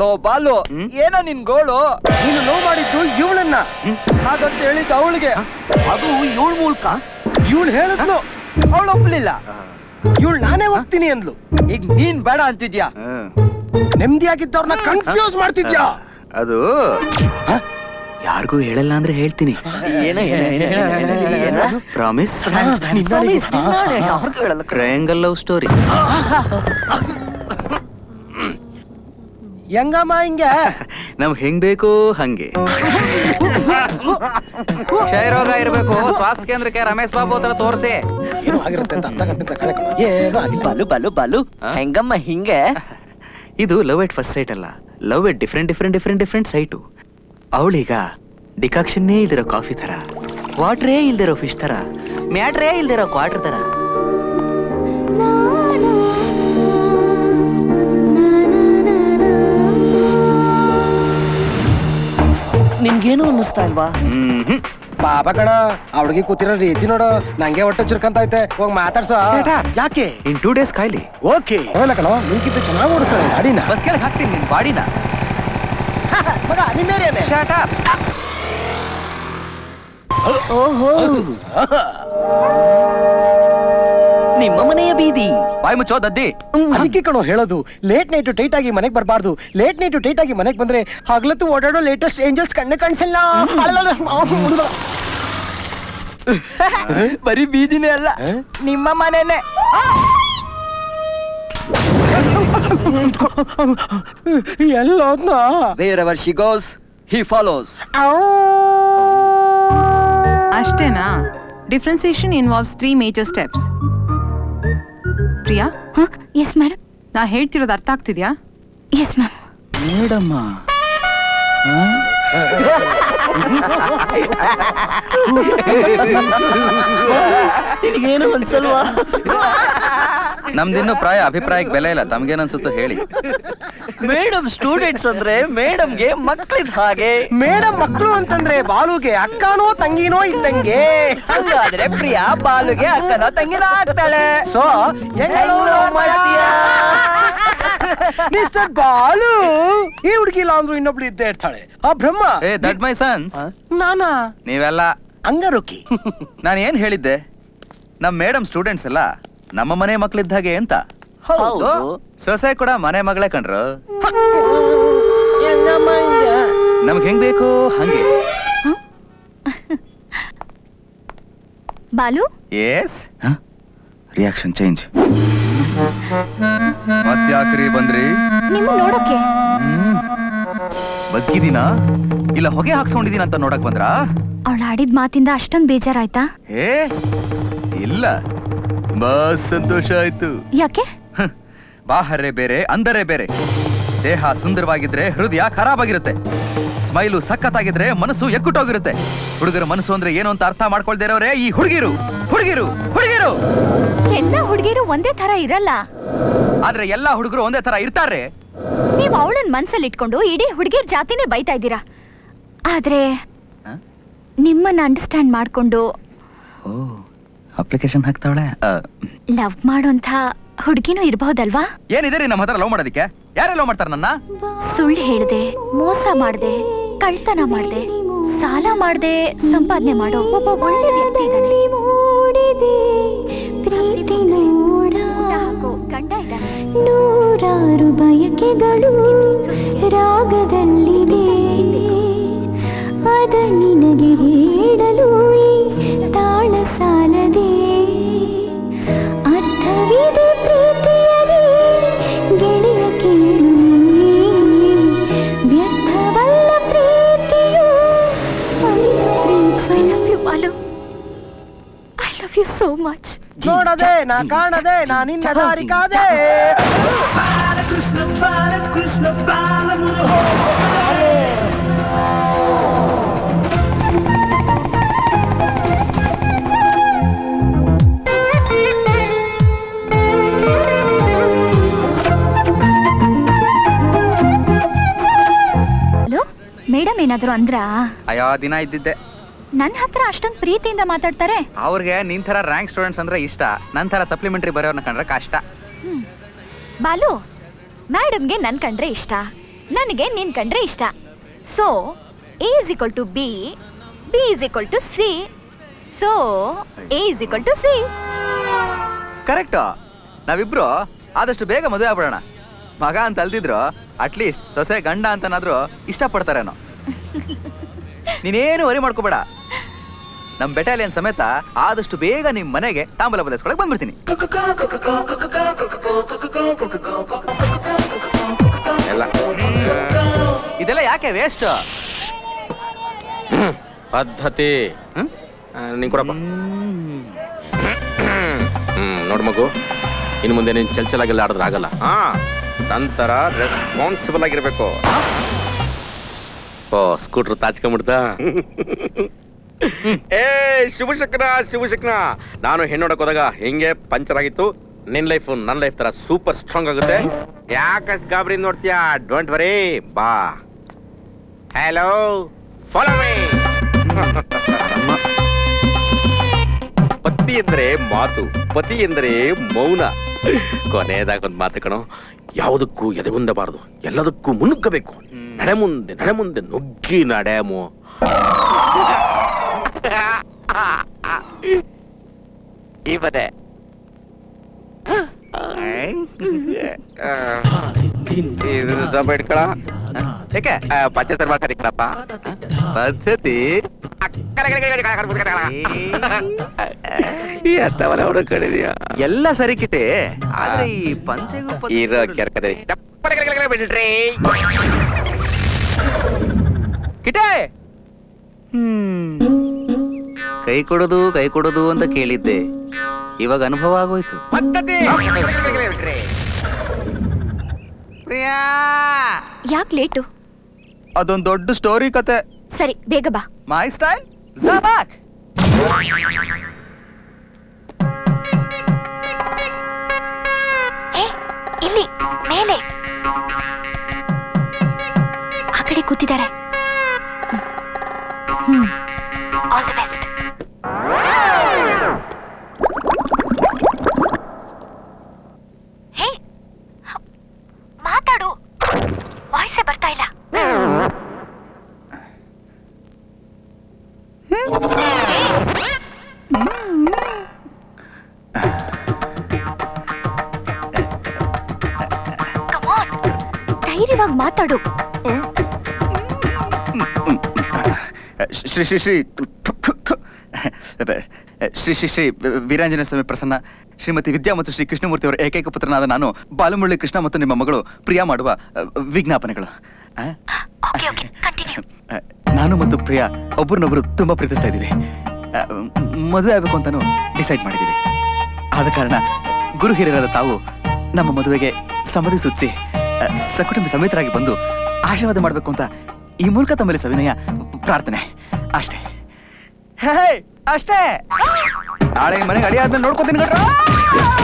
Low Balu, ಏನೋ ನಿನ್ ಗೋಳು? ನೀನು ಲವ್ ಮಾಡಿದ್ದು ಇವಳನ್ನ, ಹಾಗಂತ ಹೇಳಿದ್ದು ಅವಳಿಗೆ. ಅದು ಇವಳ ಮೂಲಕ. ಇವಳು ಹೇಳಿದ್ಲು, ಅವಳು ಒಪ್ಲಿಲ್ಲ. ಇವಳು ನಾನೇ ಹೋಗ್ತೀನಿ ಅಂದ್ಲು. ಈಗ ನೀನ್ ಬೇಡ ಅಂತಿದ್ಯಾ? ನೆಮ್ಮದಿಯಾಗಿದ್ದವ್ರನ್ನ ಕನ್ಫ್ಯೂಸ್ ಮಾಡ್ತಿದ್ಯಾ? ಅದು ಯಾರಿಗೂ ಹೇಳಲ್ಲ ಅಂದ್ರೆ ಹೇಳ್ತೀನಿ. ಪ್ರಾಮಿಸ್? Triangle love story. ಹೆಂಗಮ್ಮ ಹಿಂಗೆ? ನಮ್ಗೆ ಹೆಂಗ್ ಬೇಕು ಹಂಗೆ. ಕ್ಷಯರೋಗ ಇರ್ಬೇಕು, ಸ್ವಾಸ್ಥ್ಯ ಕೇಂದ್ರಕ್ಕೆ ರಮೇಶ್ ಬಾಬು ಹತ್ರ ತೋರಿಸಿ. ಏನೋ ಆಗಿರುತ್ತೆ ಅಂತ ಅರ್ಧ ಗಂಟೆ ಏನೋ ಆಗಿಲ್ಲ. ಬಾಲು ಬಾಲು ಬಾಲು, ಹೆಂಗಮ್ಮ ಹಿಂಗೆ? ಇದು ಲವ್ ಎಟ್ ಫಸ್ಟ್ ಸೈಟ್ ಅಲ್ಲ, ಲವ್ ಎಟ್ ಡಿಫ್ರೆಂಟ್ ಸೈಟು. ಅವಳೀಗ ಡಿಕಾಕ್ಷನ್ನೇ ಇಲ್ದಿರೋ ಕಾಫಿ ತರ, ವಾಟ್ರೇ ಇಲ್ದಿರೋ ಫಿಶ್ ತರ, ಮ್ಯಾಟ್ರೇ ಇಲ್ದಿರೋ ಕ್ವಾರ್ಟರ್ ತರ. ನಿನ್ಗೇನು ಅನ್ನಿಸ್ತಾ ಇಲ್ವಾ? ಪಾಪ ಕಣ, ಅವಳಿಗೆ ಕೂತಿರೋ ರೀತಿ ನೋಡು, ನಂಗೆ ಹೊಟ್ಟೆ ಚುರ್ಕಂತ ಐತೆ. ಹೋಗಿ ಮಾತಾಡ್ಸೋ. ಯಾಕೆ? ಇನ್ 2 days ಕಾಯ್ಲಿ. ಓಕೆ ಹೋಗ್ಲ ಕಣ, ನಿನ್ಕಿಂತ ಚೆನ್ನಾಗಿ ಓಡಿಸ್ತಾಳೆ ಗಾಡಿನ. ಬಸ್ ಕೆಳಗೆ ಹಾಕ್ತೀನಿ ನಿನ್ ಬಾಡಿನ. ಮಗ ನಿಮ್ಮೇರೇನೆ? Shut up. ಓಹೋ, ನಿಮ್ಮ ಮನೆಯ ಬೀದಿ. ಬಾಯ್ ಮುಚ್ಚೋ ದದ್ದಿ. ಅದಕ್ಕೆ ಕಣೋ ಹೇಳೋದು, ಲೇಟ್ ನೈಟ್ ಟೈಟ್ ಆಗಿ ಮನೆಗ್ ಬರಬಾರ್ದು. ಲೇಟ್ ನೈಟ್ ಟೈಟ್ ಆಗಿ ಮನೆಗ್ ಬಂದ್ರೆ ಹಗಲತ್ತು ಓಡಾಡೋ ಲೇಟೆಸ್ಟ್ ಏಂಜಲ್ಸ್ ಕಣ್ಣೆ ಕಾಣಿಸಲ್ಲ. ಬರೀ ಬೀದಿನೇ ಅಲ್ಲ, ನಿಮ್ಮ ಮನೆನೇ. ಎಲ್ಲೋದ್ನ? Wherever she goes, he follows. ಅಷ್ಟೇನಾ? Differentiation involves 3 major steps. Priya, yes madam. ನಾ ಹೇಳ್ತಿರೋದು ಅರ್ಥ ಆಗ್ತಿದ್ಯಾ? Yes ma'am. ಮೇಡಮ್ಮ, ನಿನಗೇನು ಅನ್ಸಲ್ವಾ? ನಮ್ದಿನ್ನು ಪ್ರಾಯ ಅಭಿಪ್ರಾಯಕ್ಕೆ ಬೆಲೆ ಇಲ್ಲ. ತಮ್ಗೇನನ್ಸುತ್ತೋ ಹೇಳಿ. ಮೇಡಮ್ ಸ್ಟೂಡೆಂಟ್ಸ್ ಅಂದ್ರೆ ಮೇಡಮ್ಗೆ ಮಕ್ಳಿದ್ ಹಾಗೆ. ಮೇಡಮ್ ಮಕ್ಕಳು ಅಂತಂದ್ರೆ ಬಾಲುಗೆ ಅಕ್ಕನೋ ತಂಗಿನೋ ಇದ್ದಂಗೆ. ಹಂಗಾದ್ರೆ ಪ್ರಿಯಾ ಬಾಲುಗೆ ಅಕ್ಕನ ತಂಗಿನ ಆಗ್ತಾಳೆ. ಸೊ ಮಿಸ್ಟರ್ ಬಾಲು, ಈ ಹುಡುಗಿ ಇಲ್ಲ ಅಂದ್ರು ಇನ್ನೊಬ್ಳು ಇದ್ದೇ ಇರ್ತಾಳೆ. ಆ ಬ್ರಹ್ಮ. ಏ ದಟ್ ಮೈ ಸನ್ಸ್. ನಾನಾ? ನೀವೆಲ್ಲ ಹಂಗಾರೋಕಿ. ನಾನು ಏನ್ ಹೇಳಿದ್ದೆ? ನಮ್ ಮೇಡಮ್ ಸ್ಟೂಡೆಂಟ್ಸ್ ಎಲ್ಲ ನಮ್ಮ ಮನೆ ಮಕ್ಳಿದ್ದ ಹಾಗೆ ಅಂತ. ಹೌದು. ಸೊಸೆ ಕೂಡ ಮನೆ ಮಗಳೇ ಕಣ್ರು. ನಮ್ಗೆ ಹೆಂಗ್ ಬೇಕು ಹಂಗೆ. ಬಾಲು, ಎಸ್. Reaction change. ಮತ್ಯಾಕ್ರಿ ಬಂದ್ರಿ? ನಿಮ್ಮ ನೋಡೋಕೆ. ಬದುಕಿದೀನಾ ಇಲ್ಲ ಹೊಗೆ ಹಾಕ್ಸ್ಕೊಂಡಿದೀನ ಅಂತ ನೋಡಕ್ ಬಂದ್ರ? ಅವಳು ಆಡಿದ ಮಾತಿಂದ ಅಷ್ಟೊಂದ್ ಬೇಜಾರಾಯ್ತಾ? ಏ ಇಲ್ಲ, ಬಸ್ ಸಂತೋಷ ಆಯ್ತು. ಯಾಕೆ? ಬಾಹರೆ ಬೇರೆ ಅಂದರೆ ಬೇರೆ. ದೇಹ ಸುಂದರವಾಗಿದ್ರೆ ಹೃದಯ ಖರಾಬ್ ಆಗಿರುತ್ತೆ. ಸ್ಮೈಲು ಸಖತ್ತಾಗಿದ್ರೆ ಮನಸ್ಸು ಎಕ್ಕುಟ್ಟೋಗಿರುತ್ತೆ. ಹುಡುಗರ ಮನಸ್ಸು ಅಂದ್ರೆ ಏನು ಅಂತ ಅರ್ಥ ಮಾಡ್ಕೊಳ್ದೇ ಇರೋರೇ ಈ ಹುಡುಗಿರು. ಹುಡುಗಿರು ಹುಡುಗಿರು ಎಲ್ಲ ಹುಡುಗಿರು ಒಂದೇ ತರ ಇರಲ್ಲ. ಆದ್ರೆ ಎಲ್ಲಾ ಹುಡುಗರು ಒಂದೇ ತರ ಇರ್ತಾರೆ. ನೀವ್ ಅವಳನ್ ಮನ್ಸಲ್ಲಿ ಇಟ್ಕೊಂಡು ಇಡೀ ಹುಡುಗಿರ್ ಜಾತಿನೇ ಬೈತಾ ಇದ್ದೀರಾ. ಆದ್ರೆ ನಿಮ್ಮನ್ನ ಅಂಡರ್ಸ್ಟ್ಯಾಂಡ್ ಮಾಡ್ಕೊಂಡು ಅಪ್ಲಿಕೇಶನ್ ಹಾಕ್ತಾವಳೆ. ಲವ್ ಮಾಡೋಂಥ ಹುಡುಗಿನೂ ಇರಬಹುದಲ್ವಾ? ಏನಿದೆ ರೀ ನಮ್ಮ ಹತ್ರ ಲವ್ ಮಾಡೋದಿಕ್ಕೆ? ಯಾರೇ ಲವ್ ಮಾಡ್ತಾರ ನನ್ನ? ಸುಳ್ಳು ಹೇಳ್ದೆ, ಮೋಸ ಮಾಡ್ದೆ, ಕಳ್ತನ ಮಾಡ್ದೆ, ಸಾಲ ಮಾಡ್ದೆ ಸಂಪಾದನೆ ಮಾಡೋ ಒಬ್ಬ ಒಳ್ಳೆ ವ್ಯಕ್ತಿ ಇದ್ದಾನೆ. ಗಂಡ ಇದ್ದಾನೆ. ನೂರಾರು ಬಯಕೆಗಳು ರಾಗದಲ್ಲಿದೆ, ಅದ ನಿನಗೆ ಹೇಳಲು ಈ ತಾಳ ಸಾಲದೆ. ಅರ್ಥವಿದೆ ಪ್ರೀತಿಯಲಿ ಗೆಳೆಯ ಕೇಳು, ವ್ಯರ್ಥವಲ್ಲ ಪ್ರೀತಿಯು. I love you, Balu. I love you so much. ನೋಡದೆ ನಾ ಕಾಣದೆ ನಾ ನಿನ್ನ ದಾರಿ ಕಾದೆ. ಮೇಡಮ್ ಏನಾದ್ರು ಅಂದ್ರಾ? ಅಯ್ಯೋ ದಿನ ಇದ್ದಿದ್ದೆ. ನನ್ನ ಹತ್ರ ಅಷ್ಟೊಂದು ಪ್ರೀತಿಯಿಂದ ಮಾತಾಡ್ತಾರೆ. ಅವ್ರಿಗೆ ನಿನ್ ತರ ರ್ಯಾಂಕ್ ಸ್ಟೂಡೆಂಟ್ಸ್ ಅಂದ್ರೆ ಇಷ್ಟ. ನನ್ ತರ ಸಪ್ಲಿಮೆಂಟರಿ ಬರೆಯೋರ್ನ ಕಂಡ್ರೆ ಕಷ್ಟ. ಬಾಲು, ಮೇಡಮ್ಗೆ ನನ್ ಕಂಡ್ರೆ ಇಷ್ಟ, ನನಗೆ ನೀನ್ ಕಂಡ್ರೆ ಇಷ್ಟ. So A is equal to B, B is equal to C, so A is equal to C. Correct. ನಾವಿಬ್ರು ಆದಷ್ಟು ಬೇಗ ಮದುವೆ ಆಗ್ಬಿಡೋಣ. ಮಗ ಅಂತ ಅಲ್ದಿದ್ರು ಅಟ್ಲೀಸ್ಟ್ ಸೊಸೆ ಗಂಡ ಅಂತನಾದ್ರೂ ಇಷ್ಟಪಡ್ತಾರೇನೋ. ನೀನೇನು ವರಿ ಮಾಡ್ಕೋಬೇಡ. ನಮ್ ಬೆಟಾಲಿಯನ್ ಸಮೇತ ಆದಷ್ಟು ಬೇಗ ನಿಮ್ ಮನೆಗೆ ತಾಂಬೂಲ ಬದಲಿಸ್ಕೊಳಕ್ ಬಂದ್ಬಿಡ್ತೀನಿ. ಇದೆಲ್ಲ ಯಾಕೆ ವೇಸ್ಟ್? ಪದ್ಧತಿ ನೀನ್ ಕೊಡಪ್ಪ. ನೋಡ್ ಮಗು, ಇನ್ನು ಮುಂದೆ ನೀನ್ ಚಲ್ಚಲಾಗೆಲ್ಲ ಆಡಿದ್ರೆ ಆಗಲ್ಲ. ನಂತರ ರೆಸ್ಪಾನ್ಸಿಬಲ್ ಆಗಿರ್ಬೇಕು. ಓ ಸ್ಕೂಟರ್ ತಾಚ್ಕೊಂಡ್ಬಿಡ್ತ. ಏ ಶಿವಶಕ್ನ, ನಾನು ಹೆಣ್ಣೋಡಕ್ ಹೋದಾಗ ಹಿಂಗೆ ಪಂಚರ್ ಆಗಿತ್ತು. ನಿನ್ ಲೈಫ್ ನನ್ನ ಲೈಫ್ ತರ ಸೂಪರ್ ಸ್ಟ್ರಾಂಗ್ ಆಗುತ್ತೆ. ಯಾಕಷ್ಟು ಗಾಬರಿ ನೋಡ್ತೀಯಾ? ಡೋಂಟ್ ವರಿ, ಬಾ. Hello, follow me. ಪತಿ ಎಂದ್ರೆ ಮಾತು, ಪತಿ ಎಂದರೆ ಮೌನ. ಕೊನೆಯದಾಗ ಒಂದು ಮಾತು ಕಣೋ, ಯಾವುದಕ್ಕೂ ಎದೆಗುಂದಬಾರದು, ಎಲ್ಲದಕ್ಕೂ ಮುನ್ನುಗ್ಗಬೇಕು. ನಡೆ ಮುಂದೆ ನುಗ್ಗಿ ನಡೆಮು. ಇವತ್ತೆ ಸ್ವಲ್ಪ ಇಟ್ಕೊಳ. ಯಾಕೆ ಪಂಚಾಯತ್ ಮಾಡ್ತಾರೆ ಕಣಪ್ಪ. ಪದ್ಧತಿ ಅವರ ಕಡಿದೆಯಾ ಎಲ್ಲ ಸರಿ ಕಿಟೆ, ಆದ್ರೆ ಈ ಪಂಚೆಗೂ ಇರೋ ಕೆರ್ಕದೆ ಬಿಡ್ರಿ ಕಿಟೆ. ಕೈ ಕೊಡೋದು ಅಂತ ಕೇಳಿದ್ದೆ, ಇವಾಗ ಅನುಭವ ಆಗೋಯ್ತು. ಪ್ರಿಯಾ, ಯಾಕೆ ಲೇಟು? ಅದೊಂದ್ ದೊಡ್ಡ ಸ್ಟೋರಿ ಕತೆ. ಸರಿ, ಬೇಗ ಬಾ. ಮೈ ಸ್ಟೈಲ್ ಜಬಾಕ್. ಇಲ್ಲಿ ಮೇಲೆ ಆ ಕಡೆ ಕೂತಿದ್ದಾರೆ. All the best. ಹೇ, ಮಾತಾಡು, ವಾಯ್ಸೇ ಬರ್ತಾ ಇಲ್ಲ. ಧೈರ್ಯವಾಗಿ ಮಾತಾಡು. ಶ್ರೀ ಶ್ರೀ ಶ್ರೀ ಶ್ರೀ ಶ್ರೀ ಶ್ರೀ ವೀರಾಂಜನೇಯ ಸ್ವಾಮಿ ಪ್ರಸನ್ನ, ಶ್ರೀಮತಿ ವಿದ್ಯಾ ಮತ್ತು ಶ್ರೀ ಕೃಷ್ಣಮೂರ್ತಿ ಅವರ ಏಕೈಕ ಪುತ್ರನಾದ ನಾನು ಬಾಲಮುರಳಿ ಕೃಷ್ಣ ಮತ್ತು ನಿಮ್ಮ ಮಗಳು ಪ್ರಿಯಾ ಮಾಡುವ ವಿಜ್ಞಾಪನೆಗಳು. ನಾನು ಮತ್ತು ಪ್ರಿಯಾ ಒಬ್ಬರನ್ನೊಬ್ರು ತುಂಬಾ ಪ್ರೀತಿಸ್ತಾ ಇದ್ದೀವಿ. ಮದುವೆ ಆಗ್ಬೇಕು ಅಂತಾನು ಡಿಸೈಡ್ ಮಾಡಿದ್ದೀವಿ. ಆದ ಕಾರಣ ಗುರು ಹಿರಿಯರಾದ ತಾವು ನಮ್ಮ ಮದುವೆಗೆ ಸಮ್ಮತಿ ಸೂಚಿಸಿ ಸಕುಟುಂಬ ಸಮೇತರಾಗಿ ಬಂದು ಆಶೀರ್ವಾದ ಮಾಡಬೇಕು ಅಂತ ಈ ಮೂಲಕ ತಮ್ಮಲ್ಲಿ ಸವಿನಯ ಪ್ರಾರ್ಥನೆ. ಅಷ್ಟೇ, ಅಷ್ಟೇ. ನಾಳೆ ಮನೆಗೆ ಅಳಿಯಾದ್ಮೇಲೆ ನೋಡ್ಕೋತೀನಿ.